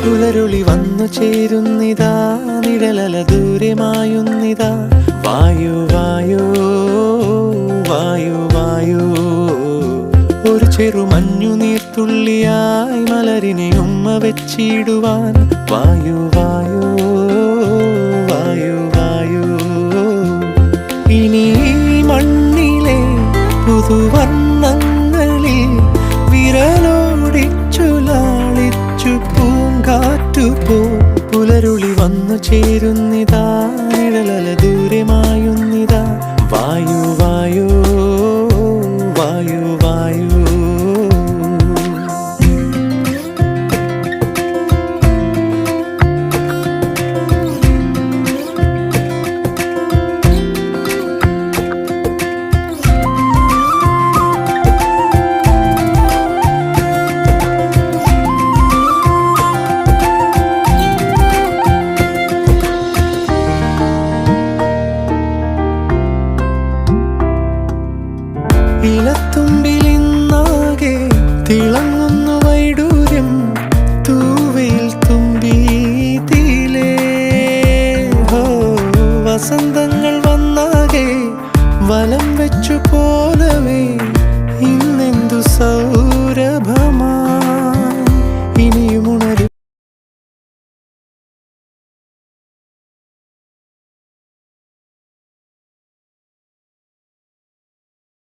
പുലരുളി വന്നു ചേരുന്നിതാ, നിഴലല ദൂരെ മായുന്നിതാ. വായു വായു വായു വായു, ഒരു ചെറു മഞ്ഞു നീർത്തുള്ളിയായി മലരിനെ ഉമ്മ വെച്ചിടുവാൻ. വായു വായു വായു വായു, ഇനി മണ്ണിലെ പുതുവർണ്ണങ്ങളിൽ വിരലോടിച്ചു ലാളിച്ചു പൂങ്കാറ്റുപോ. പുലരുളി വന്നു ചേരുന്നിതാ, നിഴലല ദൂരെ മായുന്നിതാ. വായു വായു വായു വായു. ഇലത്തുമ്പിൽ